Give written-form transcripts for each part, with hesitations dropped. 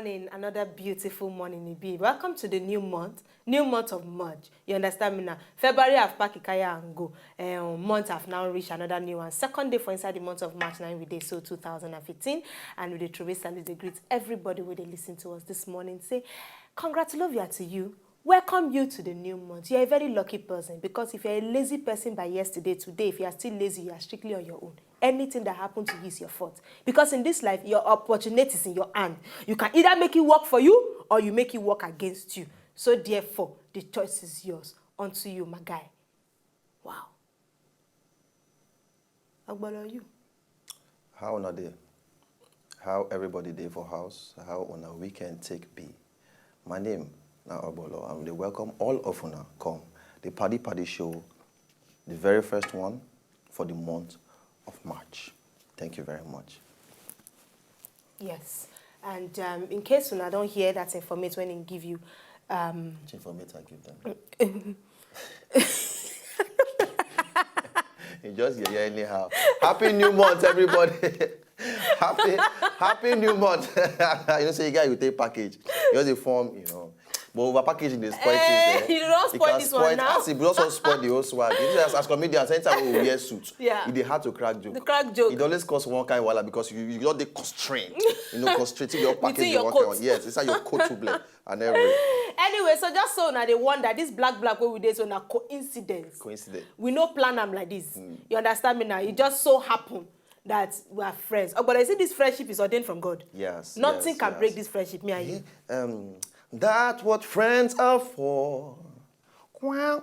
morning, another beautiful morning, Ibi. Welcome to the new month of March. You understand me now? February have packed Ikaya and go. Month have now reached another new one. Second day for inside the month of March, 9 with day, so 2015. And with the Travis and the greet everybody who they listen to us this morning. Say, congratulations to you. Welcome you to the new month. You're a very lucky person because if you're a lazy person by yesterday, today, if you are still lazy, you are strictly on your own. Anything that happens to you is your fault. Because in this life, your opportunity is in your hand. You can either make it work for you or you make it work against you. So therefore, the choice is yours. Unto you, my guy. Wow. Ogbolor, you? How on a day? How everybody day for house? How on a weekend take be? My name now Ogbolor, and they welcome all of you come. The PADI PADI show, the very first one for the month of March. Thank you very much. Yes. And in case you don't hear that information when he give you... Which information I give them? You just hear anyhow. Happy new month, everybody. happy new month. You know, say you guys will take package. You just form, you know. But over packaging they spoil things. You don't spoil this one now. It also spoil the whole swag. As comedians, anytime we wear suits, it's hard to crack joke. The crack joke. It always costs one kind of wala because you don't they constrain. You know, constraining your package. Your coat. Yes, it's like your coat to blend and everything. Anyway, so just so now they wonder this black way we did so now coincidence. We no plan them like this. You understand me now? It just so happened that we are friends. Oh, but I see this friendship is ordained from God. Yes. Nothing can break this friendship, me and you. That's what friends are for. I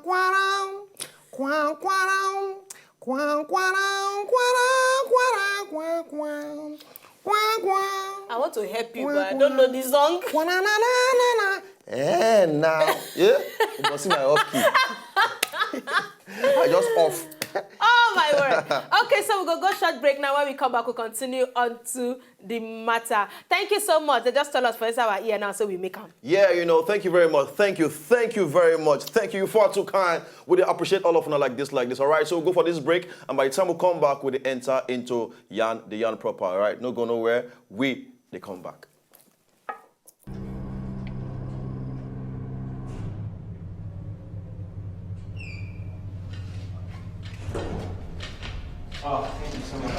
want to help you, but I don't know this song. And now, yeah, you must see my off key. I just off. Oh my word. Okay, so we're gonna go short break now. When we come back, we'll continue on to the matter. Thank you so much. They just told us for our ear now, so we make them. Yeah, you know, thank you very much. Thank you very much. Thank you. You're far too kind. We appreciate all of you like this. All right, so we'll go for this break, and by the time we come back, we'll enter into the yarn proper. All right, no go nowhere. They come back. Oh, thank you so much.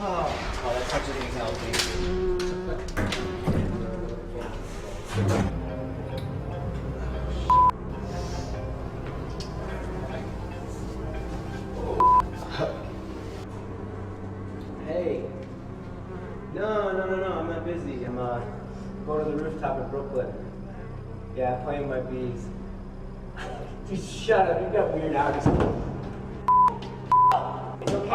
Oh, that touches things out, Hey. No, I'm not busy. I'm going to the rooftop in Brooklyn. Yeah, playing my bees. Dude, shut up. You got weird hours. It's okay.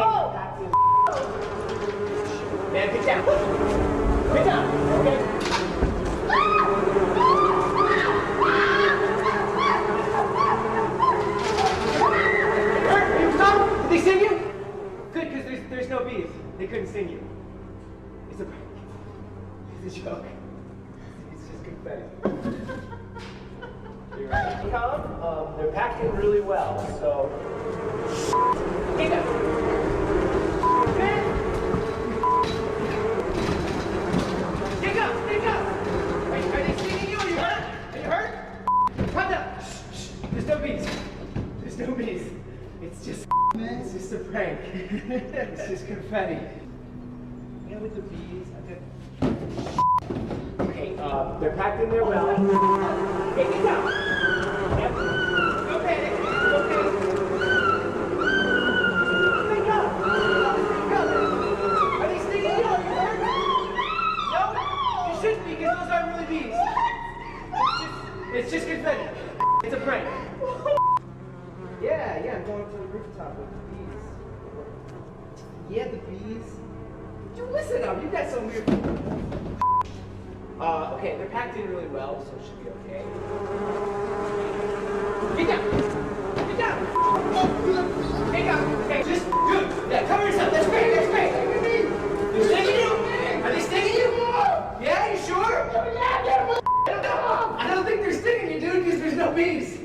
Man, get down. Get down, okay? Are you done? Did they sing you? Good, because there's no bees. They couldn't sing you. It's a prank. It's a joke. It's just confetti. You're right. They're packed in really well, so... Get up! Dig up! Are they stinging you? Are you hurt? Are you hurt? Calm down! Shh. There's no bees. It's just a prank. It's just confetti. Yeah, with the bees, okay, they're packed in there well. Take it down. Yep. Okay. Pick up. Are they stinging you? Are you hurt? No? You shouldn't be, because those aren't really bees. It's just confetti. It's a prank. Yeah, I'm going to the rooftop with the bees. Yeah, the bees. You listen up, you got some weird... Okay, they're packed in really well, so it should be okay. Get down! Okay, just, dude, yeah, cover yourself, that's great! They're stinging you? Are they stinging you? Yeah, you sure? I don't think they're stinging you, dude, because there's no bees.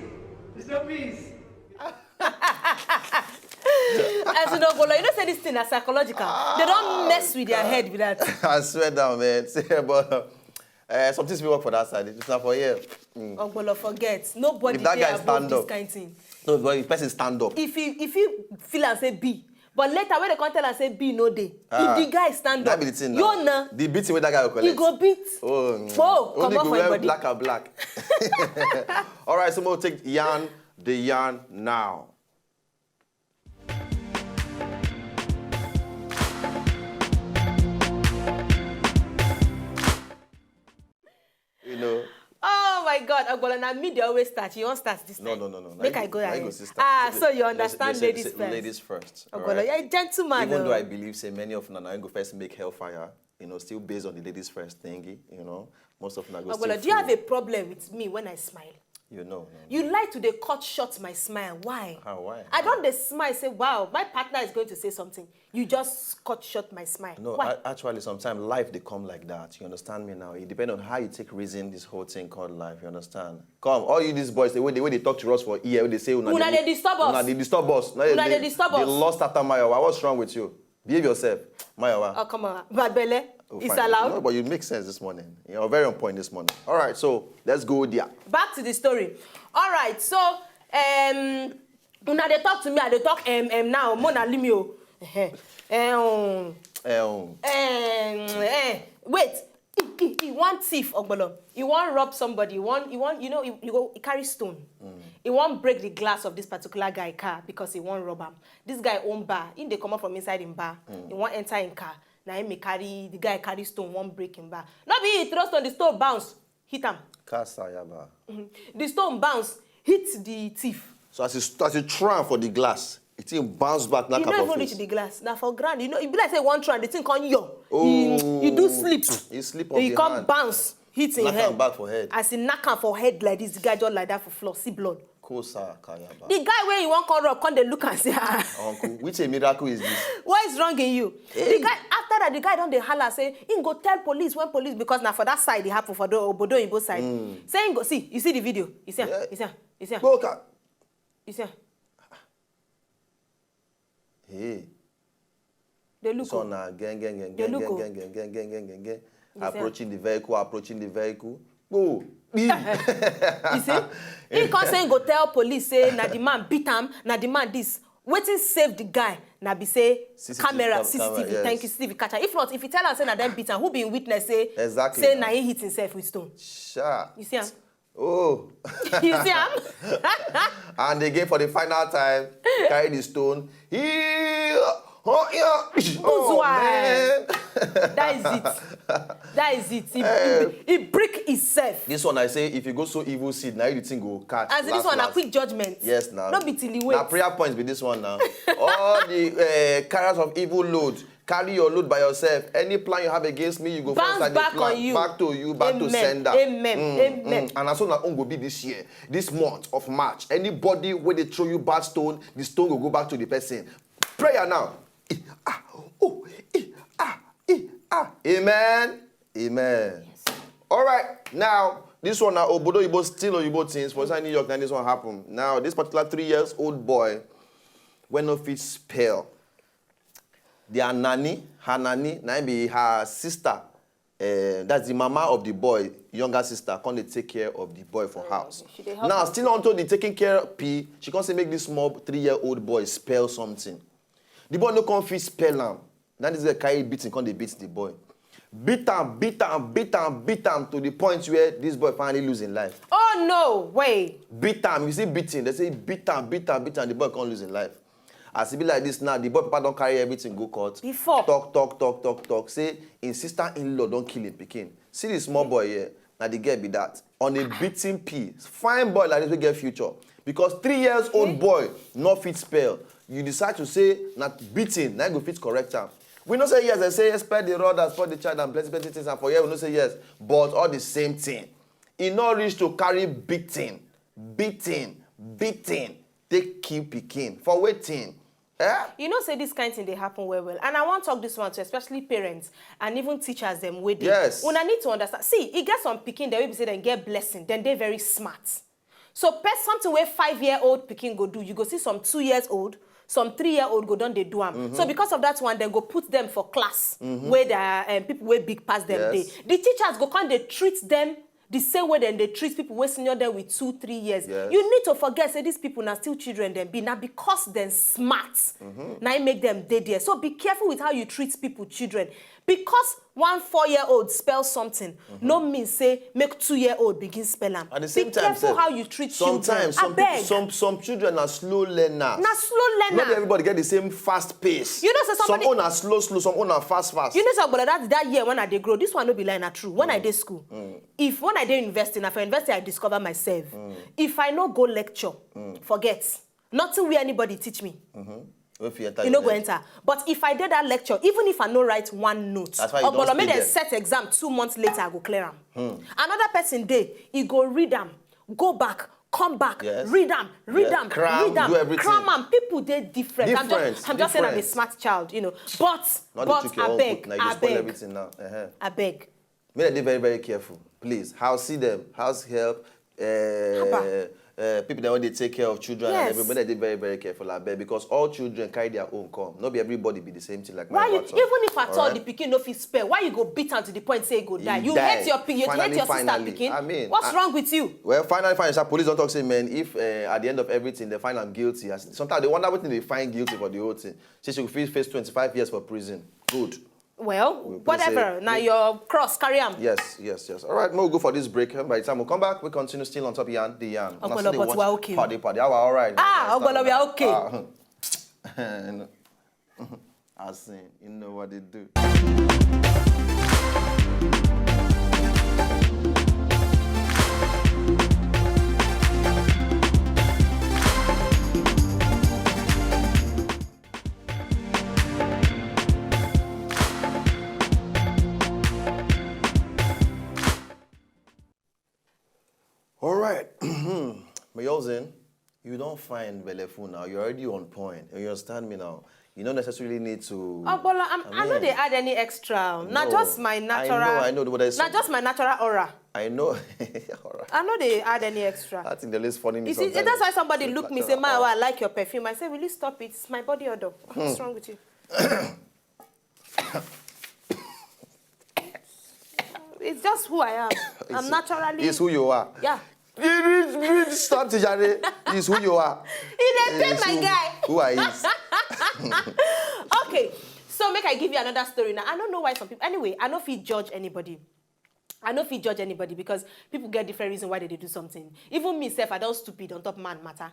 As you know, Ogbolor, you don't say this thing as psychological. They don't mess with their head with that. I swear down, man. See, but some things we work for that side. It's not for here. Ogbolor, forget. Nobody If that there guy above stand this up. kind of thing. No, but the person stand up. If you feel and say B, but later when they come tell and say B no day, if the guy stand that up, be the thing you now. know, The beating with that guy will collect. he go beat. Oh, come only on go for your wear body. black and black. All right, so we'll take the yarn now. You know. Oh my God, Ogbolor, now me they always start. You won't start this time. No. Make Now I go now ahead. go sister. So you understand Let's say ladies first. Ladies first. all Ogbolor, right? you're a gentleman. Even though oh. I believe, say, many of them now go first make hellfire, still based on the ladies first thingy, most of them go still Ogbolor, do you have follow. a problem with me when I smile? No. You like to dey cut short my smile. Why? How, why? I don't dey smile say, wow, my partner is going to say something. You just cut short my smile. No, Why? actually, sometimes life, they come like that. You understand me now? It depends on how you take reason this whole thing called life. You understand? Come, all you these boys, the way they talk to us for ear, they say, Una dey disturb us. Una they disturb us. Una dey disturb us. They lost after Mayowa. What's wrong with you? Behave yourself. Mayowa. Oh, come on. Bad belle. Oh, It's fine. allowed. No, but you make sense this morning. You're very on point this morning. All right, so let's go there. Back to the story. All right, so una dey talk to me, I dey talk now. Mona limio. Wait. He want thief, Ogbolor. He want rob somebody. He want he carry stone. He want break the glass of this particular guy car because he want rob him. This guy own bar. He dey come out from inside him bar. He want enter in car. Now he may carry the guy carry stone, one break him bar. Not be he throw stone, the stone bounce, hit him. Kasayaba. The stone bounce, hit the thief. So as you try for the glass, it will bounce back. He don't even reach the glass. Now for grand, it be like say one try, the thing come yo. He do slip. He slip on He the come hand. bounce, hit him Knock head. am back for head. As he knock him for head like this, the guy just like that for floor, see blood. Kosa Kayaba. The guy where you want come rob, come they look and say, Uncle, which a miracle is this? what is wrong in you? The guy, after that, the guy don't dey holler say, he go tell police when police, because now for that side, it happen for the Obodo in both sides. Say he go, see, you see the video? You see, Yeah. you see, Boka. you see. Hey. They look. So now, gang. They look. Approaching the vehicle. Go. You see? He come say he go tell police say na the man beat him, na the man this. Wetin save the guy? Na be say camera, CCTV, yes. thank you, CCTV catcher. If not, if you tell am say na them beat him, who be in witness say Exactly. say na he hit himself with stone. Sha. You see him? Oh. You see him? And again for the final time, carry the stone. Oh, man. That is it. He break himself. This one I say, if you go so evil seed, now you think go catch. As this one, a quick judgment. Yes, now. Not be till he wait. Now prayer points with this one now. All the carriers of evil load, carry your load by yourself. Any plan you have against me, you go Bounce first back the plan. on you. Back to you, back to Amen. sender. Amen. And as soon as go be this year, this month of March, anybody where they throw you bad stone, the stone will go back to the person. Prayer now. Amen. Amen. Yes. All right. Now, this one now, Obodo Ibo still Oyibo things. For inside New York, now this one happened. Now, this particular 3-year-old boy, when no fit spell, her nanny, now be her sister. That's the mama of the boy, younger sister, come they take care of the boy for house. Now, still onto the taking care P, she can't say make this small 3-year-old boy spell something. The boy no come fit spell am. Now this guy carry beating, come they beat the boy. Beat him to the point where this boy finally losing life. Oh no, wait. Beat him, you see beating, they say beat him, the boy can't lose his life. As it be like this now, the boy papa don't carry everything, go court. Before. Talk. Say, his sister-in-law don't kill him, pikin. See this small boy here, now the girl be that. On a beating P, fine boy like this will get future. Because 3-year-old boy, not fit spell. You decide to say, not beating, now you go fit correct him. We don't say yes, they say spare the rod and spare the child and plenty things, and for here we don't say yes. But all the same thing. He not reach to carry beating. They keep picking. For waiting. You know, say this kind of thing they happen well. And I want to talk this one to especially parents and even teachers them with Yes. When I need to understand. See, it gets some picking, they will say they get blessing, then they're very smart. So something where 5-year-old picking go do, you go see some 2 years old, some 3-year-old go don dey do am. So because of that one, dem go put them for class where the people wey big pass them dey. The teachers go come dey treat them the same way they treat people wey senior them with 2-3 years. You need to forget, say these people now still children them be. Now because they're smart, now it make them dead there. So be careful with how you treat people, children. Because one 4-year-old spell something, no mean say make 2-year-old begin spell them. At the same be time, careful how you treat children. Sometimes some children are slow learners. Now slow learner. Not everybody get the same fast pace. You know, so somebody, some own are slow, some own are fast. You know, so but that year when I did grow, this one no be like na true. When I did school, when I did university, now for university I discover myself. If I no go lecture, forget. Nothing will anybody teach me. You know, go enter. But if I did that lecture, even if I no write one note, Ogbolor made a set exam 2 months later, I go clear them. Another person day, he go read them, go back, come back, read them, cram them. People they different. I'm just saying I'm a smart child, you know. But I beg. May they be very, very careful, please. House see them, house help. People that want to take care of children and everybody, they very, very careful, I bet, because all children carry their own come. Not be everybody be the same thing like why you, even if at all the pikin no fit spell, why you go beat am to the point say he go die? You hate your sister pikin. I mean, what's wrong with you? Well, finally, police don't talk say, man, if at the end of everything they find I'm guilty, sometimes they wonder what they find guilty for the whole thing. She should face 25 years for prison. Good. Well, whatever. Now your cross, carry on. Yes. All right, we'll go for this break. By the time we come back, we continue still on top of the yarn. Ogbolor, but we're okay. Party. All right. Ogbolor, we are okay. I see. You know what they do. All right, Mayowa, you don't find Belefu now. You're already on point. You understand me now? You don't necessarily need to. Ogbolor, I know they add any extra. Not just my natural. I know. But not just my natural aura. I know. I know they add any extra. I think the least funny. You see, that's why somebody look me say, "Mayowa, I like your perfume." I say, "Will you stop it? It's my body odor. What's wrong with you?" It's just who I am. I'm naturally. It's who you are. Yeah. Stop, Tijari. It's who you are. He didn't pay my guy. Who are you? Okay. So make I give you another story now. I don't know why some people. Anyway, I don't feel judge anybody. Because people get different reasons why they do something. Even myself, I don't stupid on top man matter.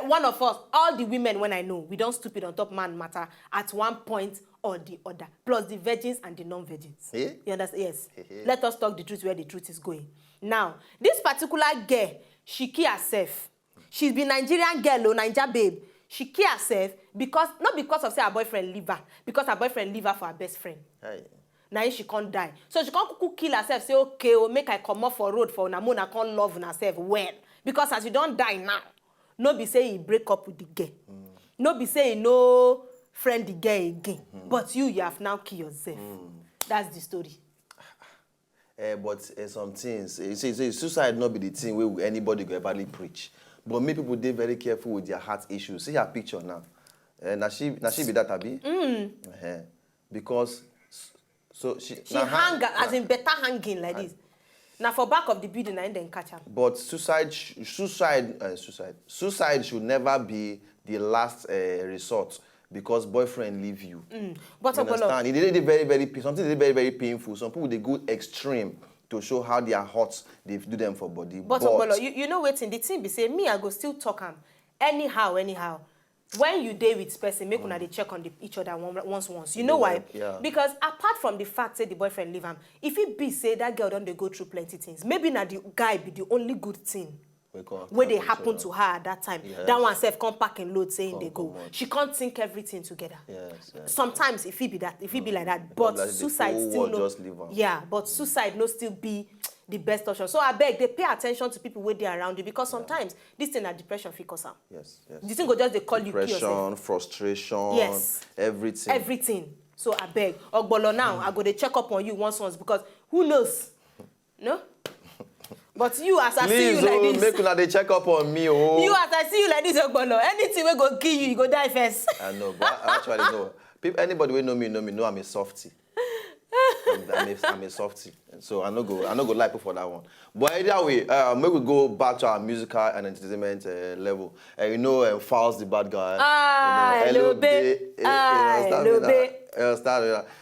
One of us, all the women when I know, we don't stupid on top man matter at one point or the other. Plus the virgins and the non-virgins. You understand? Yes. Let us talk the truth where the truth is going. Now, this particular girl, she kill herself. She's been Nigerian girl, Naija babe. She kill herself because, not because of say her boyfriend leave her, because her boyfriend leave her for her best friend. Now she can't die. So she can't kill herself, say, okay, make I come off for road for Namona, can't love herself well. Because as you don't die now, no be say he break up with the girl. No be say he no friend the girl again. But you have now killed yourself. That's the story. But some things, suicide not be the thing where anybody go ever preach. But many people they very careful with their heart issues. See her picture now. Now she be that abi? Because she hang as in better hanging like this. Now for back of the building and then catch her. But suicide should never be the last resort. Because boyfriend leave you. But you understand? It did very, very something very, very painful. Some people they go extreme to show how their hearts they do them for body. But Ogbolor, you know waiting the thing be say me I go still talk am anyhow. When you date with person, make una they check on each other once. You know why? Because apart from the fact say the boyfriend leave him, if it be say that girl don't they go through plenty things, maybe not the guy be the only good thing. Where they happen to her at that time. That one self come pack and load saying they go. She can't think everything together. Sometimes if it be like that, but like suicide still no. But suicide no still be the best option. So I beg they pay attention to people where they are around you because sometimes this thing that depression fit cause am. This thing go just they call you depression, frustration, everything. So I beg Ogbolor now I go to check up on you once because who knows? No? But you, as I see you Please, like this. make una dey check up on me, oh. You, as I see you like this, Ogbolor, anything we go kill you, you go die first. I know, but actually, no. People, anybody who know me, know I'm a softie. I'm a softie. So I no go like for that one. But either way, maybe we go back to our musical and entertainment level. You know, Fowls the bad guy. Hello, babe. Hello, babe.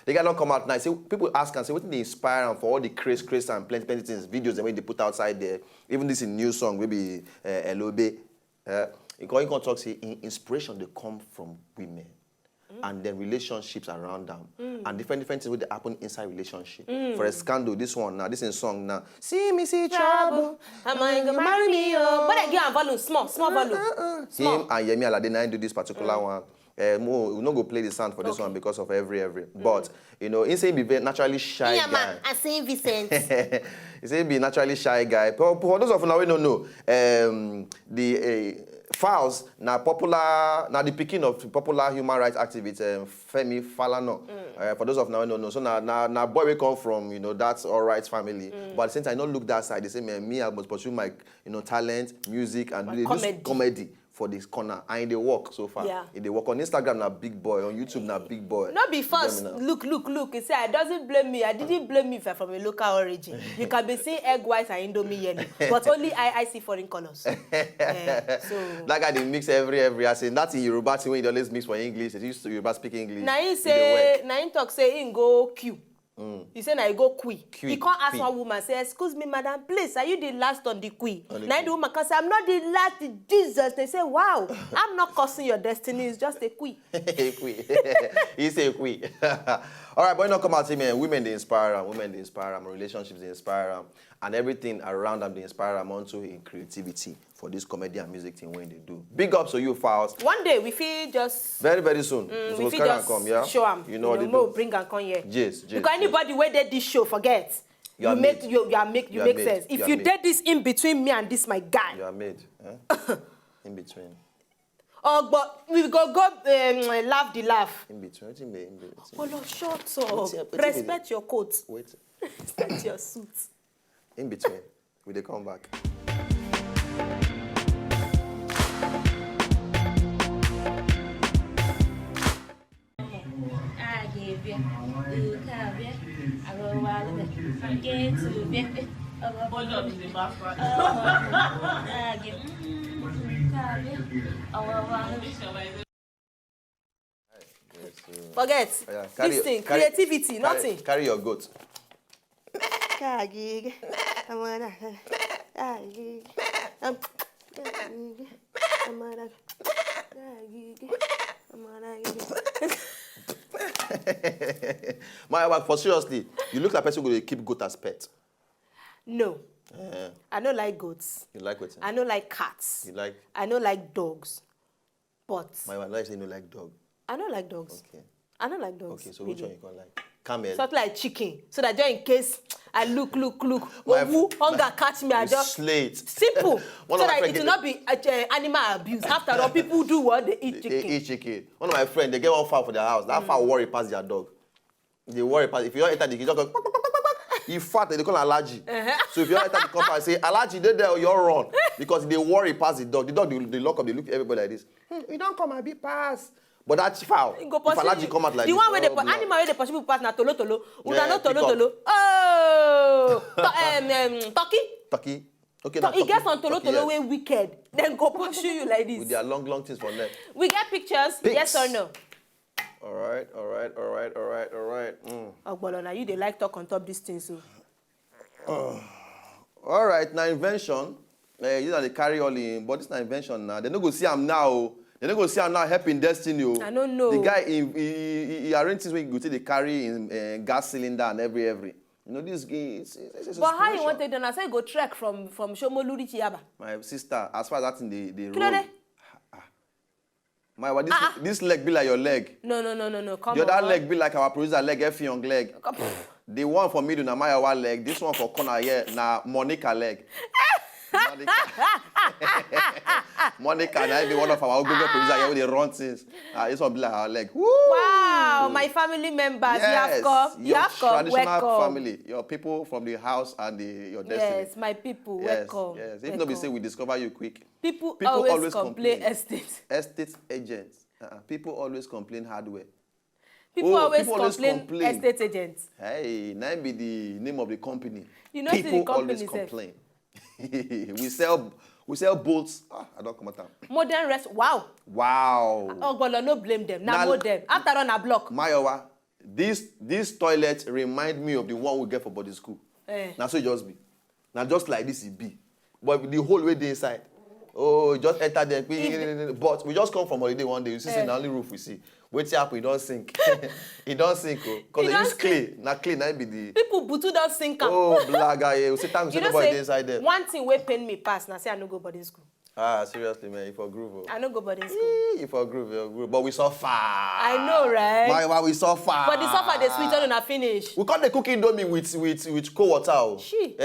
They cannot come out nice. So people ask and say, what did they inspire them for all the craze and plenty things, videos, the way they put outside there. Even this in new song, maybe Hello, babe. You can talk, say, inspiration, they come from women. And then relationships around them. And different things will happen inside relationship. For a scandal, this one now, this in song now. See me, see trouble. Am I gonna marry me? But I give a volume, small volume. Small. Him and Yemi Alade now do this particular one. We'll not go play the sound for this one because of every. But, you know, he say be very naturally shy guy. Man, I say Vincent. He say be naturally shy guy. But for those of you now we don't know, the Fowls now popular, now the picking of popular human rights activist Femi Falana. For those of now we don't know, so now boy we come from, you know, that's all rights family. But at the same time, I don't look that side. They say me I must pursue my, you know, talent, music, and do comedy for this corner. And they work so far. Yeah. They work on Instagram now big boy, on YouTube now big boy. Not be first. Look. You say I doesn't blame me. I didn't blame me if I'm from a local origin. You can be seeing egg whites and indomie yellow, but only I see foreign colors. So that guy they mix every. I say that's in Yoruba when you always mix for English. They used to Yoruba speak English. Now he say, now he talk say he go Q. He said, I go qui. He can't ask one woman, say, excuse me, madam, please, are you the last on the qui? Now the woman can say, I'm not the last, Jesus. They say, wow, I'm not cursing your destiny, it's just a qui. He say qui. All right, but you know, come out to me, women, they inspire them, relationships, they inspire them, and everything around them, they inspire them onto in creativity for this comedy and music thing when they do. Big ups to you, Fowls. One day, we feel just... Very soon. We feel just come, yeah? Show them. You know what they do. Bring and come here. Yes. Because anybody where did this show, forget. You make sense. If you did this in between me and this, my guy. You are made. In between. Oh, but we go laugh the laugh. In between. Oh, no, shut up. Respect your coat. Wait. Respect your suit. In between. Will they come back? Forget. This thing, creativity, nothing. Carry your goat. Mayowa, for seriously, you look like a person who will keep goat as pet. No. I don't like goats. You like what? I don't like cats. You like? I don't like dogs. But Mayowa, like saying you like dog. I don't like dogs. Okay. I don't like dogs. Okay, so which one you can like? Camel. Something like chicken. So that just in case I look. Hunger catch me, I just slate. Simple. So that it will not be animal abuse. After all, people do what they eat chicken. They eat chicken. One of my friends, they get one fowl for their house. That fowl worry past their dog. They worry past. If you don't enter the kitchen, he fat, they call allergy. So if you don't enter the compound, say allergy, they there, you're wrong. Because they worry past the dog. The dog, they lock up, they look at everybody like this. You don't come and be pass. But that's foul. If allergy come out like the this. The one where the animal where they push people pass na tolo. Una no tolo. Oh, Turkey. Okay, so it gets on tolo way wicked. Then go pursue you like this. With their long things for them. We get pictures. Yes or no? All right. Ogbolor, now you they like talk on top these things so. All right, now invention. You know they carry all in, but this na invention now. They no go see am now. They don't go see I'm now helping Destiny. I don't know. The guy, he arranged things where you go to the carry in gas cylinder and every. You know, this guy, it's but how you want to do? I say go trek from Shomolu to Yaba. My sister, as far as that's in the road. My this leg be like your leg. No. Come on. The other leg be like our producer leg, F young leg. The one for middle na Mayowa leg. This one for corner here na Monica leg. Monica, and I be one of our Google producers here with the run things. This one be like our leg. Woo! Wow, my family members, you have come. You your have come. traditional Welcome. family, your people from the house and your destiny. Yes, my people, Yes, welcome. yes. If welcome. nobody say we discover you quick. People always complain estate. Estate agents. People always complain hardware. People always complain. estate agents. Hey, that be the name of the company. You know, people the company always complain. we sell bolts. I don't come out. Modern rest. Wow. Wow. Ogbolor, no blame them. Now modern. After on a block. Mayowa, this toilet remind me of the one we get for body school. Now so it just be. Now just like this it be. But the whole way they inside. Oh, just enter there. But we just come from holiday one day. You see, the only roof we see. Wait till it don't sink. It don't sink. Because they use clay. Now clay now be the. People butu don't sink. Oh, blaga. You see, time you nobody inside there. One thing we pain me pass. Now say I no go boarding school. Seriously, man, you for groove. I no go boarding school. You for groove, but we suffer. I know, right? Why we suffer? But the suffer the sweet on a finish. We call the cooking indomie with cold water. She.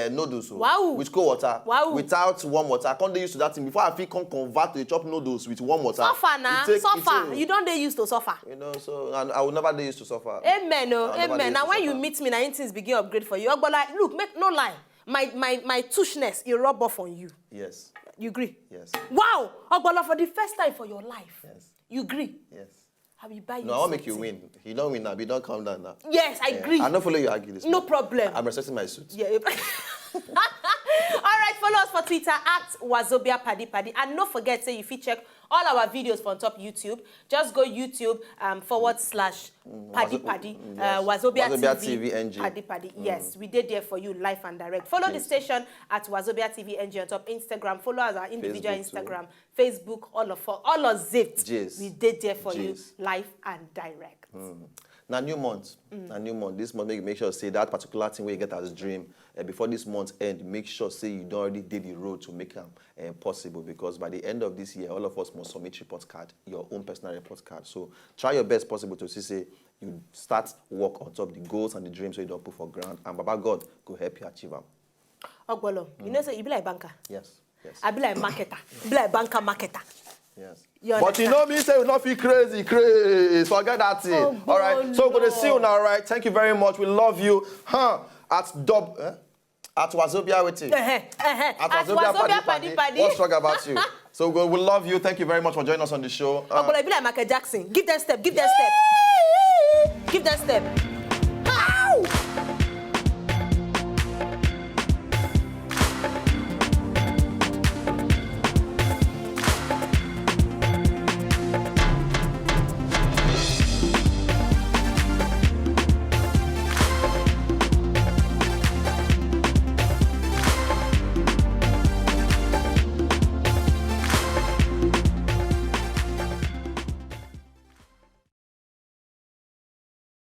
Noodles. Wow. With cold water. Wow. Without warm water. I can't they used to that thing before I feel can convert to the chop noodles with warm water. Suffer now. Suffer. You don't they used to suffer. You know, so and I will never they used to suffer. Amen. Oh, amen. Now when you meet me, now things begin upgrade for you. But like, look, make no lie. My tushness, it rub off on you. Yes. You agree? Yes. Wow! Ogbolor, for the first time for your life. Yes. You agree? Yes. I will buy you. No, I won't make you win. You don't win now, but you don't calm down now. Yes, I agree. I don't follow you argue this. No problem. I'm respecting my suit. Yeah. All right, follow us for Twitter at Wazobia PADI PADI. And don't forget, say if you check all our videos from top YouTube, just go YouTube /PADI PADI. Wazobia TV NG. PADI PADI. Yes, we did there for you live and direct. Follow the station at Wazobia TV NG on top Instagram. Follow us our individual Facebook Instagram, Facebook, all of it. Jeez. We did there for you Jeez. live and direct. Now new month, this month make sure say that particular thing where you get as dream before this month end. Make sure say you don't already did the road to make them possible, because by the end of this year, all of us must submit report card, your own personal report card. So try your best possible to see say you start work on top of the goals and the dreams so you don't put for ground, and Baba God go help you achieve them. Ogbolor, you know say you be like banker. Yes, yes. I be like marketer. You be like banker marketer. Yes. But you know me say we not feel crazy. Forget that thing. Oh, all right. So we're gonna see you now. All right. Thank you very much. We love you. At Wazobia waiting. At Wazobia PADI PADI. What's wrong about you? So we love you. Thank you very much for joining us on the show. Ogbolor, be like Michael Jackson. Give them step. Give them step. Give them step.